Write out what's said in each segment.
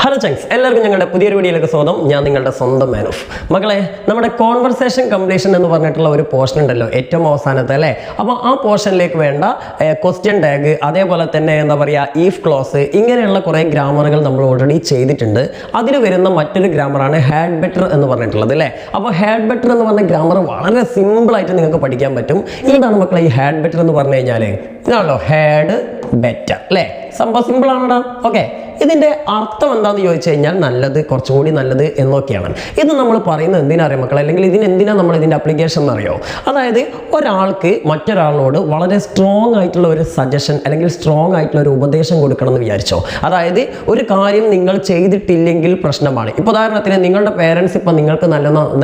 Hello ചങ്സ്, എല്ലാവർക്കും ഞങ്ങളുടെ പുതിയൊരു വീഡിയോയിലേക്ക് സ്വാഗതം. ഞാൻ നിങ്ങളുടെ സ്വന്തം മാനോഫ്. മക്കളെ, നമ്മുടെ കോൺവെർസേഷൻ കംപ്ലീഷൻ എന്ന് പറഞ്ഞിട്ടുള്ള ഒരു പോർഷൻ ഉണ്ടല്ലോ, ഏറ്റവും അവസാനത്തെ അല്ലേ. അപ്പോൾ ആ പോർഷനിലേക്ക് വേണ്ട ക്വസ്റ്റ്യൻ ടാഗ്, അതേപോലെ തന്നെ എന്താ പറയുക, ഈഫ് ക്ലോസ്, ഇങ്ങനെയുള്ള കുറേ ഗ്രാമറുകൾ നമ്മൾ ഓൾറെഡി ചെയ്തിട്ടുണ്ട്. അതിൽ വരുന്ന മറ്റൊരു ഗ്രാമറാണ് ഹാഡ് ബെറ്റർ എന്ന് പറഞ്ഞിട്ടുള്ളത് അല്ലേ. അപ്പോൾ ഹാഡ് ബെറ്റർ എന്ന് പറഞ്ഞ ഗ്രാമർ വളരെ സിമ്പിളായിട്ട് നിങ്ങൾക്ക് പഠിക്കാൻ പറ്റും. എന്താണ് മക്കളെ ഈ ഹാഡ് ബെറ്റർ എന്ന് പറഞ്ഞു കഴിഞ്ഞാൽ? ഇതാണല്ലോ ഹാഡ് ബെറ്റർ അല്ലേ. സംഭവം സിമ്പിൾ ആണോടാ. ഓക്കെ, ഇതിൻ്റെ അർത്ഥം എന്താണെന്ന് ചോദിച്ചു കഴിഞ്ഞാൽ നല്ലത്, കുറച്ചുകൂടി നല്ലത് എന്നൊക്കെയാണ്. ഇത് നമ്മൾ പറയുന്നത് എന്തിനറിയാം മക്കളെ, അല്ലെങ്കിൽ ഇതിനെന്തിനാണ് നമ്മൾ ഇതിൻ്റെ അപ്ലിക്കേഷൻ എന്നറിയോ? അതായത് ഒരാൾക്ക് മറ്റൊരാളോട് വളരെ സ്ട്രോങ് ആയിട്ടുള്ള ഒരു സജഷൻ അല്ലെങ്കിൽ സ്ട്രോങ് ആയിട്ടുള്ള ഒരു ഉപദേശം കൊടുക്കണം എന്ന് വിചാരിച്ചോ. അതായത് ഒരു കാര്യം നിങ്ങൾ ചെയ്തിട്ടില്ലെങ്കിൽ പ്രശ്നമാണ്. ഇപ്പോൾ ഉദാഹരണത്തിന് നിങ്ങളുടെ പേരൻസ് ഇപ്പം നിങ്ങൾക്ക്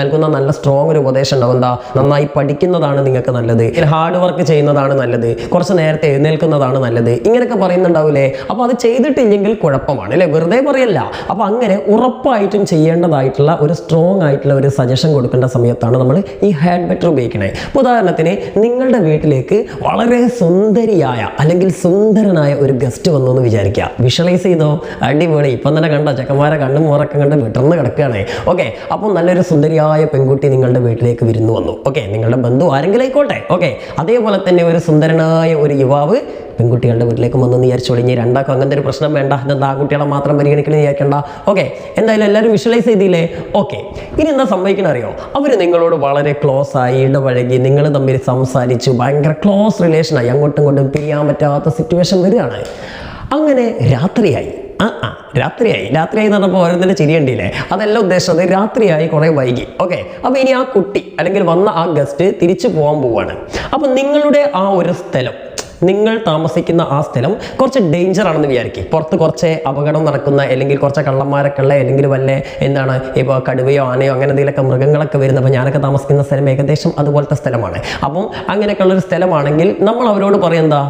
നൽകുന്ന നല്ല സ്ട്രോങ് ഒരു ഉപദേശം ഉണ്ടാവും. എന്താ, നന്നായി പഠിക്കുന്നതാണ് നിങ്ങൾക്ക് നല്ലത്, ഹാർഡ് വർക്ക് ചെയ്യുന്നതാണ് നല്ലത്, കുറച്ച് നേരത്തെ എഴുന്നേൽക്കുന്നതാണ് നല്ലത്, ഇങ്ങനെയൊക്കെ പറയുന്നുണ്ടാവില്ലേ. അപ്പോൾ അത് ചെയ്തിട്ടില്ലെങ്കിൽ കുഴപ്പമാണ് അല്ലേ, വെറുതെ പറയല്ല. അപ്പോൾ അങ്ങനെ ഉറപ്പായിട്ടും ചെയ്യേണ്ടതായിട്ടുള്ള ഒരു സ്ട്രോങ് ആയിട്ടുള്ള ഒരു സജഷൻ കൊടുക്കേണ്ട സമയത്താണ് നമ്മൾ ഈ ഹാഡ് ബെറ്റർ ഉപയോഗിക്കുന്നത്. ഉദാഹരണത്തിന് നിങ്ങളുടെ വീട്ടിലേക്ക് വളരെ സുന്ദരിയായ അല്ലെങ്കിൽ സുന്ദരനായ ഒരു ഗസ്റ്റ് വന്നു എന്ന് വിചാരിക്കുക. വിഷ്വലൈസ് ചെയ്തോ, അടിപൊളി. ഇപ്പം തന്നെ കണ്ട ചെക്കന്മാരെ കണ്ണും മുറക്കം കണ്ട് വിടർന്ന് കിടക്കുകയാണ്. ഓക്കെ, അപ്പം നല്ലൊരു സുന്ദരിയായ പെൺകുട്ടി നിങ്ങളുടെ വീട്ടിലേക്ക് വിരുന്നു വന്നു. ഓക്കെ, നിങ്ങളുടെ ബന്ധു ആരെങ്കിലും ആയിക്കോട്ടെ. ഓക്കെ, അതേപോലെ തന്നെ ഒരു സുന്ദരനായ ഒരു യുവാവ് പെൺകുട്ടികളുടെ വീട്ടിലേക്ക് വന്നെന്ന് വിചാരിച്ചോളിഞ്ഞ് രണ്ടാക്കും അങ്ങനത്തെ ഒരു പ്രശ്നം വേണ്ട. ഇതെന്താ ആൺകുട്ടികളെ മാത്രം പരിഗണിക്കണം വിചാരിക്കേണ്ട. ഓക്കെ, എന്തായാലും എല്ലാവരും വിഷ്വലൈസ് ചെയ്തില്ലേ? ഓക്കെ, ഇനി എന്താ സംഭവിക്കണം അറിയോ? അവർ നിങ്ങളോട് വളരെ ക്ലോസ് ആയി ഇടപഴകി, നിങ്ങൾ തമ്മിൽ സംസാരിച്ചു, ഭയങ്കര ക്ലോസ് റിലേഷനായി, അങ്ങോട്ടും ഇങ്ങോട്ടും പിരിയാൻ പറ്റാത്ത സിറ്റുവേഷൻ വരികയാണ്. അങ്ങനെ രാത്രിയായി രാത്രിയായി എന്ന് പറഞ്ഞപ്പോൾ ഓരോന്നിൻ്റെ ചിരിയണ്ടില്ലേ, അതല്ല ഉദ്ദേശിച്ചത്. രാത്രിയായി, കുറേ വൈകി. ഓക്കെ, അപ്പോൾ ഇനി ആ കുട്ടി അല്ലെങ്കിൽ വന്ന ആ ഗസ്റ്റ് തിരിച്ചു പോകാൻ പോവുകയാണ്. അപ്പം നിങ്ങളുടെ ആ ഒരു സ്ഥലം, നിങ്ങൾ താമസിക്കുന്ന ആ സ്ഥലം കുറച്ച് ഡേഞ്ചർ ആണെന്ന് വിചാരിക്കും. പുറത്ത് കുറച്ച് അപകടം നടക്കുന്ന, അല്ലെങ്കിൽ കുറച്ച് കള്ളന്മാരൊക്കെ ഉള്ള, അല്ലെങ്കിൽ വല്ല എന്താണ് ഇപ്പോൾ കടുവയോ ആനയോ അങ്ങനെ എന്തെങ്കിലുമൊക്കെ മൃഗങ്ങളൊക്കെ വരുന്നത്. അപ്പോൾ ഞാനൊക്കെ താമസിക്കുന്ന സ്ഥലം ഏകദേശം അതുപോലത്തെ സ്ഥലമാണ്. അപ്പം അങ്ങനെയൊക്കെ ഉള്ളൊരു സ്ഥലമാണെങ്കിൽ നമ്മൾ അവരോട് പറയും, എന്താ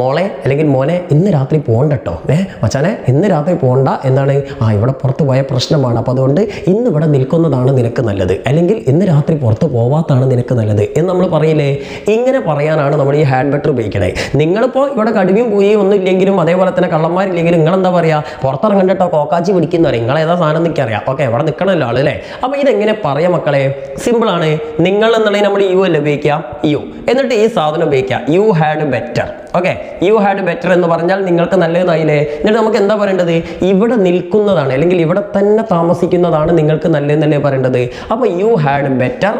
മോളെ അല്ലെങ്കിൽ മോനെ ഇന്ന് രാത്രി പോകണ്ട കേട്ടോ, മച്ചാനെ ഇന്ന് രാത്രി പോകണ്ട. എന്താണ്, ഇവിടെ പുറത്ത് പോയ പ്രശ്നമാണ്, അപ്പോൾ അതുകൊണ്ട് ഇന്ന് ഇവിടെ നിൽക്കുന്നതാണ് നിനക്ക് നല്ലത്, അല്ലെങ്കിൽ ഇന്ന് രാത്രി പുറത്ത് പോവാത്താണ് നിനക്ക് നല്ലത് എന്ന് നമ്മൾ പറയില്ലേ. ഇങ്ങനെ പറയാനാണ് നമ്മൾ ഈ ഹാഡ് ബെറ്റർ ഉപയോഗിക്കണേ. നിങ്ങളിപ്പോൾ ഇവിടെ കടുവയും പോയി ഒന്നും ഇല്ലെങ്കിലും, അതേപോലെ തന്നെ കള്ളന്മാരില്ലെങ്കിലും, നിങ്ങളെന്താ പറയുക, പുറത്തിറങ്ങണ്ടോ കോക്കാച്ചി പിടിക്കുന്ന പറയും. നിങ്ങളേതാ സാധനം നിൽക്കറിയാം. ഓക്കെ, ഇവിടെ നിൽക്കണമല്ലോ ആൾ അല്ലേ. അപ്പോൾ ഇതെങ്ങനെ പറയാം മക്കളെ? സിമ്പിളാണ്. നിങ്ങൾ എന്നുള്ളത് നമ്മൾ യു അല്ലേ ഉപയോഗിക്കുക, യു, എന്നിട്ട് ഈ സാധനം ഉപയോഗിക്കുക, U had better. Okay, you had better എന്ന് പറഞ്ഞാൽ നിങ്ങൾക്ക് നല്ലതായില്ലേ. എന്നിട്ട് നമുക്ക് എന്താ പറയേണ്ടത്? ഇവിടെ നിൽക്കുന്നതാണ് അല്ലെങ്കിൽ ഇവിടെ തന്നെ താമസിക്കുന്നതാണ് നിങ്ങൾക്ക് നല്ലതെന്നല്ലേ പറയേണ്ടത്. അപ്പോൾ you had better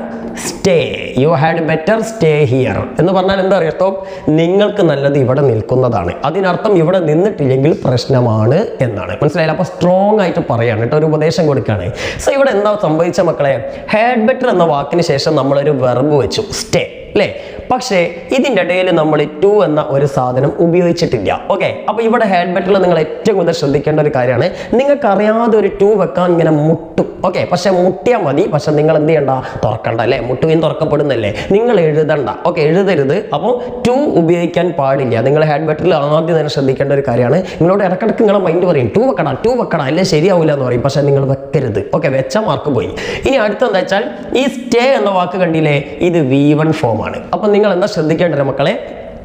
stay, U had better stay here എന്ന് പറഞ്ഞാൽ എന്താ അറിയാം, നിങ്ങൾക്ക് നല്ലത് ഇവിടെ നിൽക്കുന്നതാണ്. അതിനർത്ഥം ഇവിടെ നിന്നിട്ടില്ലെങ്കിൽ പ്രശ്നമാണ് എന്നാണ്. മനസ്സിലായില്ല? അപ്പോൾ സ്ട്രോങ് ആയിട്ട് പറയാണ് കേട്ടോ, ഒരു ഉപദേശം കൊടുക്കുകയാണ്. സോ ഇവിടെ എന്താ സംഭവിച്ച മക്കളെ? ഹാഡ് ബെറ്റർ എന്ന വാക്കിന് ശേഷം നമ്മളൊരു വെർബ് വെച്ചു, സ്റ്റേ അല്ലേ. പക്ഷേ ഇതിൻ്റെ ഇടയിൽ നമ്മൾ ടു എന്ന ഒരു സാധനം ഉപയോഗിച്ചിട്ടില്ല. ഓക്കെ, അപ്പോൾ ഇവിടെ ഹാഡ് ബെറ്ററിൽ നിങ്ങൾ ഏറ്റവും കൂടുതൽ ശ്രദ്ധിക്കേണ്ട ഒരു കാര്യമാണ്, നിങ്ങൾക്ക് അറിയാതെ ഒരു ടു വെക്കാൻ ഇങ്ങനെ മുട്ടും. ഓക്കെ, പക്ഷെ മുട്ടിയാൽ മതി. പക്ഷെ നിങ്ങൾ എന്ത് ചെയ്യണ്ട, തുറക്കണ്ട അല്ലേ, മുട്ടുകയും തുറക്കപ്പെടുന്നല്ലേ, നിങ്ങൾ എഴുതണ്ട. ഓക്കെ, എഴുതരുത്. അപ്പോൾ ടു ഉപയോഗിക്കാൻ പാടില്ല. നിങ്ങൾ ഹാഡ് ബെറ്ററിൽ ആദ്യം തന്നെ ശ്രദ്ധിക്കേണ്ട ഒരു കാര്യമാണ്. നിങ്ങളോട് ഇടക്കിടക്ക് നിങ്ങളെ മൈൻഡ് പറയും ടു വെക്കടാ അല്ലേ, ശരിയാവില്ല എന്ന് പറയും. പക്ഷെ നിങ്ങൾ വെക്കരുത്. ഓക്കെ, വെച്ചാൽ മാർക്ക് പോയി. ഇനി അടുത്തെന്താ വെച്ചാൽ ഈ സ്റ്റേ എന്ന വാക്ക് കണ്ടില്ലേ, ഇത് V1 ഫോമാണ്. അപ്പം നിങ്ങൾ എന്താ ശ്രദ്ധിക്കേണ്ടത് മക്കളെ?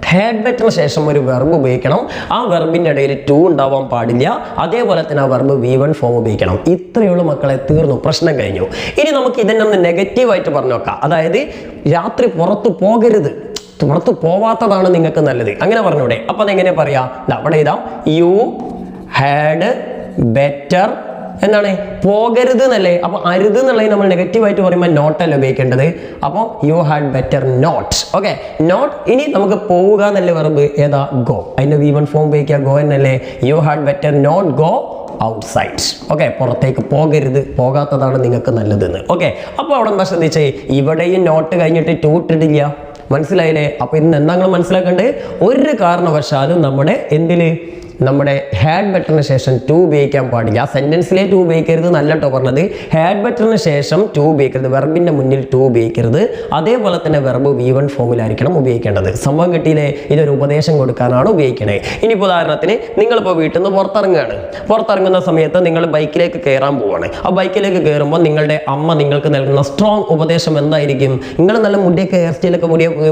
ഹാഡ് ബെറ്ററിന് ശേഷം ഒരു വെർബ് ഉപയോഗിക്കണം. ആ വെർബിൻ്റെ ഇടയിൽ ടു ഉണ്ടാവാൻ പാടില്ല. അതേപോലെ തന്നെ ആ വെർബ് V1 ഫോം ഉപയോഗിക്കണം. ഇത്രയുള്ള മക്കളെ, തീർന്നു, പ്രശ്നം കഴിഞ്ഞു. ഇനി നമുക്ക് ഇതിനെ ഒന്ന് നെഗറ്റീവായിട്ട് പറഞ്ഞു നോക്കാം. അതായത് രാത്രി പുറത്ത് പോകരുത്, പുറത്ത് പോവാത്തതാണ് നിങ്ങൾക്ക് നല്ലത്, അങ്ങനെ പറഞ്ഞൂടെ? അപ്പം അതെങ്ങനെ പറയാം? അവിടെ ഇതാ, യു ഹാഡ് ബെറ്റർ എന്താണ്, പോകരുത് എന്നല്ലേ. അപ്പോൾ അരുത് എന്നുള്ളത് നമ്മൾ നെഗറ്റീവായിട്ട് പറയുമ്പോൾ നോട്ടല്ല ഉപയോഗിക്കേണ്ടത്. അപ്പോൾ you had better not. Okay, not. ഇനി നമുക്ക് പോവുക എന്നല്ലേ വെർബ്, ഏതാ, ഗോ. അതിൻ്റെ V1 ഫോം ഉപയോഗിക്കുക, ഗോ എന്നല്ലേ. You had better not go outside. Okay, പുറത്തേക്ക് പോകരുത്, പോകാത്തതാണ് നിങ്ങൾക്ക് നല്ലതെന്ന്. ഓക്കെ, അപ്പോൾ അവിടെ എന്താ ശ്രദ്ധിച്ചേ, ഇവിടെയും നോട്ട് കഴിഞ്ഞിട്ട് ടു ഇട്ടിട്ടില്ല. മനസ്സിലായില്ലേ? അപ്പോൾ ഇന്ന് എന്താ നിങ്ങൾ മനസ്സിലാക്കേണ്ടത്? ഒരു കാരണവശാലും നമ്മുടെ ഹാഡ് ബെറ്ററിന് ശേഷം ടു ഉപയോഗിക്കാൻ പാടില്ല. സെൻറ്റൻസിലെ ടു ഉപയോഗിക്കരുത് നല്ല കേട്ടോ പറഞ്ഞത്. ഹാഡ് ബെറ്ററിന് ശേഷം ടു ഉപയോഗിക്കരുത്, വെർബിൻ്റെ മുന്നിൽ ടു ഉപയോഗിക്കരുത്. അതേപോലെ തന്നെ വെർബ് V1 ഫോമിലായിരിക്കണം ഉപയോഗിക്കേണ്ടത്. സംഭവം കിട്ടിയില്ലേ? ഇതൊരു ഉപദേശം കൊടുക്കാനാണ് ഉപയോഗിക്കണേ. ഇനിയിപ്പോൾ ഉദാഹരണത്തിന് നിങ്ങളിപ്പോൾ വീട്ടിൽ നിന്ന് പുറത്തിറങ്ങുന്ന സമയത്ത് നിങ്ങൾ ബൈക്കിലേക്ക് കയറാൻ പോവുകയാണ്. ആ ബൈക്കിലേക്ക് കയറുമ്പോൾ നിങ്ങളുടെ അമ്മ നിങ്ങൾക്ക് നൽകുന്ന സ്ട്രോങ് ഉപദേശം എന്തായിരിക്കും? നിങ്ങൾ നല്ല മുടിയൊക്കെ ഹെയർ സ്റ്റൈലൊക്കെ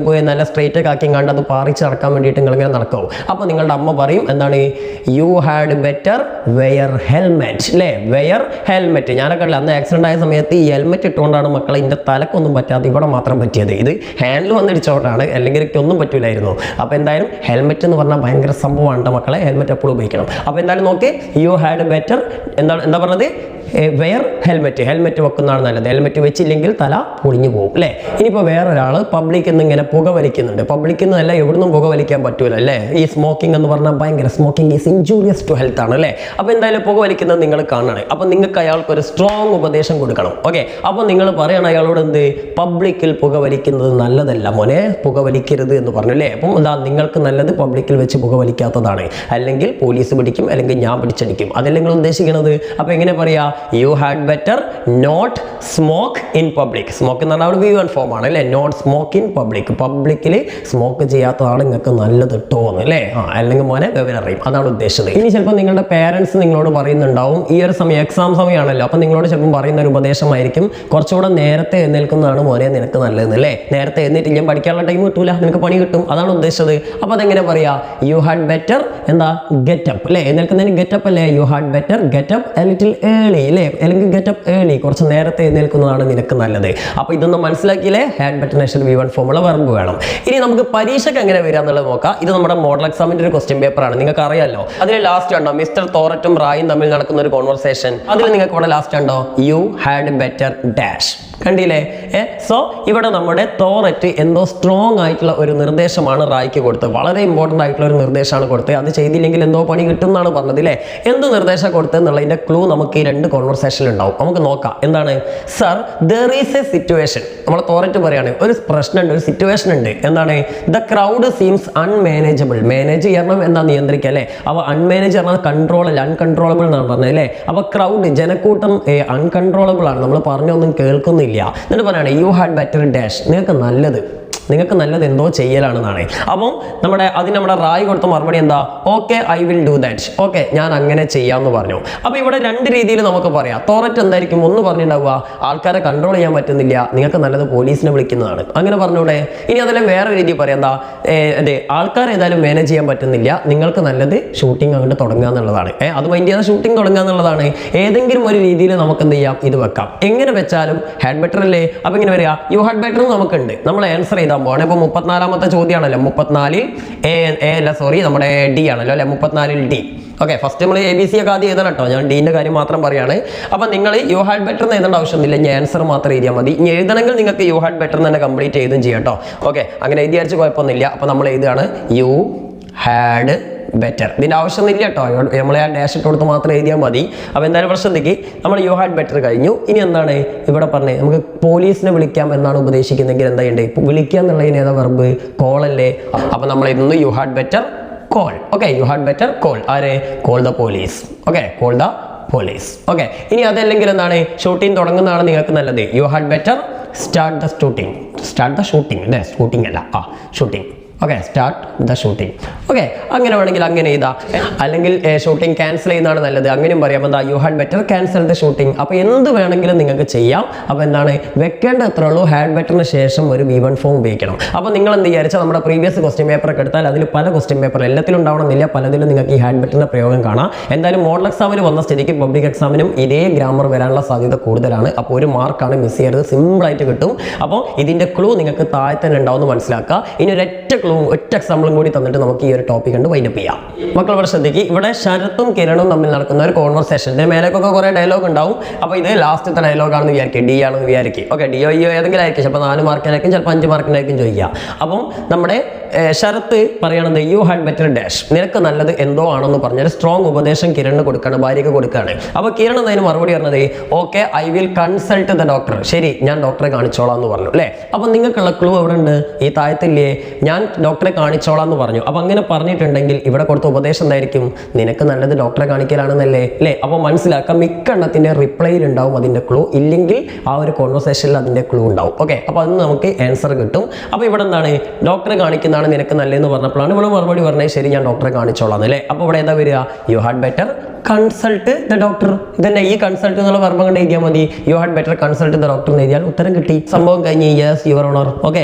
പോയി നല്ല സ്ട്രെയിറ്റ് ഒക്കെ ആക്കി കണ്ട് അത് പാറിച്ച് നടക്കാൻ വേണ്ടിയിട്ട് നിങ്ങളിങ്ങനെ നടക്കാവും. അപ്പോൾ നിങ്ങളുടെ അമ്മ പറയും, എന്താണ്, you had better wear helmet അല്ലേ, വെയർ ഹെൽമെറ്റ്. ഞാനൊക്കെ അന്ന് ആക്സിഡന്റ് ആയ സമയത്ത് ഈ ഹെൽമെറ്റ് ഇട്ടുകൊണ്ടാണ് മക്കളെ ഇതിന്റെ തലക്കൊന്നും പറ്റാതെ ഇവിടെ മാത്രം പറ്റിയത്. ഇത് ഹാൻഡിൽ വന്നിടിച്ചോണ്ടാണ്, അല്ലെങ്കിൽ എനിക്കൊന്നും പറ്റൂലായിരുന്നു. അപ്പോൾ എന്തായാലും ഹെൽമെറ്റ് എന്ന് പറഞ്ഞാൽ ഭയങ്കര സംഭവമാണ് മക്കളെ, ഹെൽമെറ്റ് എപ്പോഴും ഉപയോഗിക്കണം. അപ്പോൾ എന്തായാലും നോക്കി, യു ഹാഡ് ബെറ്റർ എന്താ പറഞ്ഞത്, വെയർ ഹെൽമെറ്റ്, ഹെൽമെറ്റ് വെക്കുന്നതാണ് നല്ലത്. ഹെൽമെറ്റ് വെച്ചില്ലെങ്കിൽ തല പൊളിഞ്ഞു പോകും അല്ലേ. ഇനിയിപ്പോൾ വേറൊരാൾ പബ്ലിക്കിൽ നിന്ന് ഇങ്ങനെ പുക വലിക്കുന്നുണ്ട്. പബ്ലിക്കിൽ നിന്നല്ല, എവിടുന്നും പുക വലിക്കാൻ പറ്റൂല അല്ലേ. ഈ സ്മോക്കിംഗ് എന്ന് പറഞ്ഞാൽ ഭയങ്കര, smoking is injurious to health ആണ് അല്ലേ. അപ്പോൾ എന്തായാലും പുക വലിക്കുന്നത് നിങ്ങൾ കാണണം. അപ്പോൾ നിങ്ങൾക്ക് അയാൾക്ക് ഒരു സ്ട്രോങ് ഉപദേശം കൊടുക്കണം. ഓക്കെ, അപ്പോൾ നിങ്ങൾ പറയണം അയാളോട്, എന്ത്, പബ്ലിക്കിൽ പുക വലിക്കുന്നത് നല്ലതല്ല മോനെ, പുക വലിക്കരുത് എന്ന് പറഞ്ഞു അല്ലേ. അപ്പം എന്താ, നിങ്ങൾക്ക് നല്ലത് പബ്ലിക്കിൽ വെച്ച് പുക വലിക്കാത്തതാണ്. അല്ലെങ്കിൽ പോലീസ് പിടിക്കും, അല്ലെങ്കിൽ ഞാൻ പിടിച്ചടിക്കും, അതല്ലേ നിങ്ങൾ ഉദ്ദേശിക്കുന്നത്. അപ്പോൾ എങ്ങനെ പറയാ, you had better not smoke in public. Smoke എന്ന് പറഞ്ഞാൽ V1 ഫോം ആണ് അല്ലേ. നോട്ട് സ്മോക്ക് ഇൻ പബ്ലിക്, പബ്ലിക്കിൽ സ്മോക്ക് ചെയ്യാത്തതാണ് നിങ്ങൾക്ക് നല്ലത് കേട്ടോ എന്ന് അല്ലേ. അല്ലെങ്കിൽ മോനെ വിവരറിയും, അതാണ് ഉദ്ദേശിച്ചത്. ഇനി ചിലപ്പോൾ നിങ്ങളുടെ പേരൻസ് നിങ്ങളോട് പറയുന്നുണ്ടാവും, ഈ ഒരു സമയം എക്സാം സമയമാണല്ലോ, അപ്പോൾ നിങ്ങളോട് ചിലപ്പോൾ പറയുന്ന ഒരു ഉപദേശമായിരിക്കും, കുറച്ചുകൂടെ നേരത്തെ എഴുന്നേൽക്കുന്നതാണ് മോനെ നിനക്ക് നല്ലതെന്ന് അല്ലേ. നേരത്തെ എഴുന്നേറ്റില്ലെങ്കിൽ പഠിക്കാനുള്ള ടൈം കിട്ടൂല, നിനക്ക് പണി കിട്ടും, അതാണ് ഉദ്ദേശിച്ചത്. അപ്പോൾ അതെങ്ങനെ പറയാ, യു ഹാഡ് ബെറ്റർ എന്താ, ഗെറ്റപ്പ് അല്ലേ. എഴുന്നേൽക്കുന്നതിന് ഗെറ്റപ്പ് അല്ലേ. U had better getup A little early അല്ലേ, അല്ലെങ്കിൽ ഗെറ്റപ്പ് ഏർലി, കുറച്ച് നേരത്തെ എഴുന്നേൽക്കുന്നതാണ് നിനക്ക് നല്ലത്. അപ്പോൾ ഇതൊന്നും മനസ്സിലാക്കിയില്ലേ, ഹാഡ് ബെറ്റർ V1 ഫോമുള്ള വെർബ് വേണം. ഇനി നമുക്ക് പരീക്ഷയ്ക്ക് എങ്ങനെ വരിക എന്നുള്ളത് നോക്കാം. ഇത് നമ്മുടെ മോഡൽ എക്സാമിന്റെ ഒരു ക്വസ്റ്റ്യൻ പേപ്പർ ആണ്, നിങ്ങൾക്ക് അറിയാലോ. അതിൽ ലാസ്റ്റ് കണ്ടോ, മിസ്റ്റർ തോററ്റും റായും തമ്മിൽ നടക്കുന്ന ഒരു കോൺവെർസേഷൻ. അതിൽ നിങ്ങൾക്ക് ഇവിടെ ലാസ്റ്റ് കണ്ടോ, യു ഹാഡ് ബെറ്റർ ഡാഷ്, കണ്ടില്ലേ. സോ ഇവിടെ നമ്മുടെ തോററ്റ് എന്തോ സ്ട്രോങ് ആയിട്ടുള്ള ഒരു നിർദ്ദേശമാണ് റായ്ക്ക് കൊടുത്തത്. വളരെ ഇമ്പോർട്ടൻ്റ് ആയിട്ടുള്ള ഒരു നിർദ്ദേശമാണ് കൊടുത്തത്. അത് ചെയ്തില്ലെങ്കിൽ എന്തോ പണി കിട്ടും എന്നാണ് പറഞ്ഞത് അല്ലേ. എന്ത് നിർദ്ദേശം കൊടുത്തത് എന്നുള്ളതിന്റെ ക്ലൂ നമുക്ക് ഈ രണ്ട് കോൺവെർസേഷനിൽ ഉണ്ടാവും. നമുക്ക് നോക്കാം. എന്താണ്, sir there is A situation. നമ്മൾ തോററ്റ് പറയാണ്, ഒരു പ്രശ്നമുണ്ട്, ഒരു സിറ്റുവേഷൻ ഉണ്ട്. എന്താണ്, ദ ക്രൗഡ് സീംസ് അൺമാനേജബിൾ. മാനേജ് ചെയ്യണം എന്താ, നിയന്ത്രിക്കുക അല്ലേ. അപ്പോൾ അൺമാനേജ് പറഞ്ഞാൽ കൺട്രോൾ അല്ല, അൺകൺട്രോളബിൾ എന്നാണ് പറഞ്ഞത് അല്ലേ. അപ്പോൾ ക്രൗഡ്, ജനക്കൂട്ടം അൺകൺട്രോളബിൾ ആണ്, നമ്മൾ പറഞ്ഞൊന്നും കേൾക്കുന്നില്ല. എന്നിട്ട് പറയാണ്, യു ഹാഡ് ബെറ്റർ ഡാഷ്, നിങ്ങൾക്ക് നല്ലത് എന്തോ ചെയ്യലാണെന്നാണ്. അപ്പം നമ്മുടെ റായ് കൊടുത്ത മറുപടി എന്താ, okay I will do that, okay ഞാൻ അങ്ങനെ ചെയ്യാമെന്ന് പറഞ്ഞു. അപ്പോൾ ഇവിടെ രണ്ട് രീതിയിൽ നമുക്ക് പറയാം. തോററ്റ് എന്തായിരിക്കും, ഒന്ന് പറഞ്ഞിട്ടുണ്ടാവുക, ആൾക്കാരെ കൺട്രോൾ ചെയ്യാൻ പറ്റുന്നില്ല, നിങ്ങൾക്ക് നല്ലത് പോലീസിനെ വിളിക്കുന്നതാണ്, അങ്ങനെ പറഞ്ഞൂടെ. ഇനി അതെല്ലാം വേറെ രീതി പറയാം, എന്താ, അതെ ആൾക്കാരെ ഏതായാലും മാനേജ് ചെയ്യാൻ പറ്റുന്നില്ല, നിങ്ങൾക്ക് നല്ലത് ഷൂട്ടിംഗ് അങ്ങോട്ട് തുടങ്ങുക എന്നുള്ളതാണ്. അത് മൈൻഡ് ചെയ്യാതെ ഷൂട്ടിംഗ് തുടങ്ങുക എന്നുള്ളതാണ്. ഏതെങ്കിലും ഒരു രീതിയിൽ നമുക്ക് എന്ത് ചെയ്യാം, ഇത് വെക്കാം. എങ്ങനെ വെച്ചാലും ഹാഡ് ബെറ്റർ അല്ലേ. അപ്പോൾ ഇങ്ങനെ വരിക, യു ഹാഡ് ബെറ്റർ നമുക്കുണ്ട്, നമ്മൾ ആൻസർ ചെയ്താൽ പോകണം. ഇപ്പോൾ 34ാമത്തെ ചോദ്യമാണല്ലോ, 34 അല്ല സോറി, നമ്മുടെ ഡി ആണല്ലോ അല്ലെ, 34 ഡി. ഓക്കെ, ഫസ്റ്റ് നമ്മൾ ABC ഒക്കെ ആദ്യം എഴുതണം കേട്ടോ, ഞാൻ ഡീൻ്റെ കാര്യം മാത്രം പറയുകയാണ്. അപ്പോൾ നിങ്ങൾ യു ഹാഡ് ബെറ്റർ എന്ന് എഴുതേണ്ട ആവശ്യമൊന്നുമില്ല, ഇനി ആൻസർ മാത്രം എഴുതിയാൽ മതി. ഇനി എഴുതണമെങ്കിൽ നിങ്ങൾക്ക് യു ഹാഡ് ബെറ്റർ തന്നെ കംപ്ലീറ്റ് ചെയ്തും ചെയ്യാം കേട്ടോ. ഓക്കെ, അങ്ങനെ എഴുതിയടിച്ച് കുഴപ്പമൊന്നുമില്ല. അപ്പോൾ നമ്മൾ എഴുതുകയാണ് യു ഹാഡ് ബെറ്റർ. ഇതിൻ്റെ ആവശ്യമൊന്നുമില്ല കേട്ടോ, നമ്മൾ ആ ഡാഷ് ഇട്ട് കൊടുത്ത് മാത്രം എഴുതിയാൽ മതി. അപ്പോൾ എന്തായാലും പ്രശ്നത്തേക്ക് നമ്മൾ യു ഹാഡ് ബെറ്റർ കഴിഞ്ഞു. ഇനി എന്താണ് ഇവിടെ പറഞ്ഞത്, നമുക്ക് പോലീസിനെ വിളിക്കാം എന്നാണ് ഉപദേശിക്കുന്നതെങ്കിൽ എന്താ ചെയ്യേണ്ടത്, വിളിക്കുക എന്നുള്ളതിന് ഏതാ വെർബ്, കോൾ അല്ലേ. അപ്പോൾ നമ്മൾ എഴുതുന്നു you had better call. Okay, you had better call, ആരെ, call the police. Okay, call the police. Okay, ഇനി അതല്ലെങ്കിൽ എന്താണ്, ഷൂട്ടിംഗ് തുടങ്ങുന്നതാണ് നിങ്ങൾക്ക് നല്ലത്, you had better start the shooting അല്ലേ, ഷൂട്ടിംഗ് അല്ല, shooting. Okay, start the shooting. Okay, അങ്ങനെ വേണമെങ്കിൽ അങ്ങനെ ചെയ്താ, അല്ലെങ്കിൽ ഷൂട്ടിംഗ് ക്യാൻസൽ ചെയ്യുന്നതാണ് നല്ലത്, അങ്ങനെയും പറയാം. എന്താ, U had better cancel the shooting. അപ്പോൾ എന്ത് വേണമെങ്കിലും നിങ്ങൾക്ക് ചെയ്യാം. അപ്പോൾ എന്താണ് വെക്കേണ്ട എത്ര ഉള്ളൂ, ഹാഡ് ബെറ്ററിന് ശേഷം ഒരു V1 ഫോം ഉപയോഗിക്കണം. അപ്പോൾ നിങ്ങൾ എന്ത് വിചാരിച്ചാൽ നമ്മുടെ പ്രീവിയസ് ക്വസ്റ്റ്യൻ പേപ്പർ ഒക്കെ എടുത്താൽ അതിൽ പല ക്വസ്റ്റ്യൻ പേപ്പർ എല്ലാത്തിലും ഉണ്ടാവണമെന്നില്ല, പലതിലും നിങ്ങൾക്ക് ഈ ഹാഡ് ബെറ്ററിന്റെ പ്രയോഗം കാണാം. എന്തായാലും മോഡൽ എക്സാമിന് വന്ന സ്ഥിതിക്ക് പബ്ലിക് എക്സാമിനും ഇതേ ഗ്രാമർ വരാനുള്ള സാധ്യത കൂടുതലാണ്. അപ്പോൾ ഒരു മാർക്കാണ് മിസ് ചെയ്യരുത്, സിമ്പിളായിട്ട് കിട്ടും. അപ്പോൾ ഇതിൻ്റെ ക്ലൂ നിങ്ങൾക്ക് താഴെ തന്നെ ഉണ്ടാവുമെന്ന് മനസ്സിലാക്കുക. ഇനി ഒറ്റ എക്സാമ്പിളും കൂടി തന്നിട്ട് നമുക്ക് ഈ ഒരു ടോപ്പിക് കണ്ട് വൈൻഡപ്പ് ചെയ്യാം. മക്കൾ ഇവിടെ ശ്രദ്ധിക്കുക, ഇവിടെ ശരത്തും കിരണും തമ്മിൽ നടക്കുന്ന ഒരു കോൺവെർസേഷൻ്റെ മേലേക്കൊക്കെ കുറേ ഡയലോഗ് ഉണ്ടാവും. അപ്പോൾ ഇത് ലാസ്റ്റത്തെ ഡയലോഗാണെന്ന് വിചാരിക്കുക, ഡി ആണെന്ന് വിചാരിക്കുക. ഓക്കെ, ഡിയോ ഏതെങ്കിലും ആയിരിക്കും, ചിലപ്പോൾ 4 മാർക്കിനായിരിക്കും, ചിലപ്പോൾ 5 മാർക്കിനായിരിക്കും ചോദിക്കുക. അപ്പം നമ്മുടെ ശരത്ത് പറയണത് യു ഹാഡ് ബെറ്റർ ഡാഷ്, നിനക്ക് നല്ലത് എന്തോ ആണെന്ന് പറഞ്ഞൊരു സ്ട്രോങ് ഉപദേശം കിരണിന് കൊടുക്കുകയാണ്, ഭാര്യയ്ക്ക് കൊടുക്കുകയാണ്. അപ്പോൾ കിരൺ അതിന് മറുപടി പറഞ്ഞത് okay I will consult the doctor, ശരി ഞാൻ ഡോക്ടറെ കാണിച്ചോളാം എന്ന് പറഞ്ഞു അല്ലേ. അപ്പോൾ നിങ്ങൾക്കുള്ള ക്ലൂ എവിടെ ഉണ്ട്, ഈ താഴത്തില്ലേ, ഞാൻ ഡോക്ടറെ കാണിച്ചോളാം എന്ന് പറഞ്ഞു. അപ്പോൾ അങ്ങനെ പറഞ്ഞിട്ടുണ്ടെങ്കിൽ ഇവിടെ കൊടുത്ത ഉപദേശം എന്തായിരിക്കും, നിനക്ക് നല്ലത് ഡോക്ടറെ കാണിക്കലാണെന്നല്ലേ അല്ലേ. അപ്പോൾ മനസ്സിലാക്കാം, മിക്ക എണ്ണത്തിൻ്റെ റിപ്ലൈയിൽ ഉണ്ടാവും അതിൻ്റെ ക്ലൂ, ഇല്ലെങ്കിൽ ആ ഒരു കോൺവെർസേഷനിൽ അതിൻ്റെ ക്ലൂ ഉണ്ടാവും. ഓക്കെ, അപ്പോൾ അത് നമുക്ക് ആൻസർ കിട്ടും. അപ്പോൾ ഇവിടെ എന്താണ്, ഡോക്ടറെ കാണിക്കുന്നതാണ് നിനക്ക് നല്ലതെന്ന് പറഞ്ഞപ്പോഴാണ് ഇവിടെ മറുപടി പറഞ്ഞത് ശരി ഞാൻ ഡോക്ടറെ കാണിച്ചോളാം അല്ലേ. അപ്പോൾ ഇവിടെ എന്താ വരിക, U had better consult the doctor. ഇതന്നെ ഈ കൺസൾട്ട് എന്നുള്ള വർമ്മ കണ്ട് എഴുതിയാൽ മതി. U had better consult the doctor എന്ന് എഴുതിയാൽ ഉത്തരം കിട്ടി, സംഭവം കഴിഞ്ഞ്. Yes your honour. ഓക്കെ.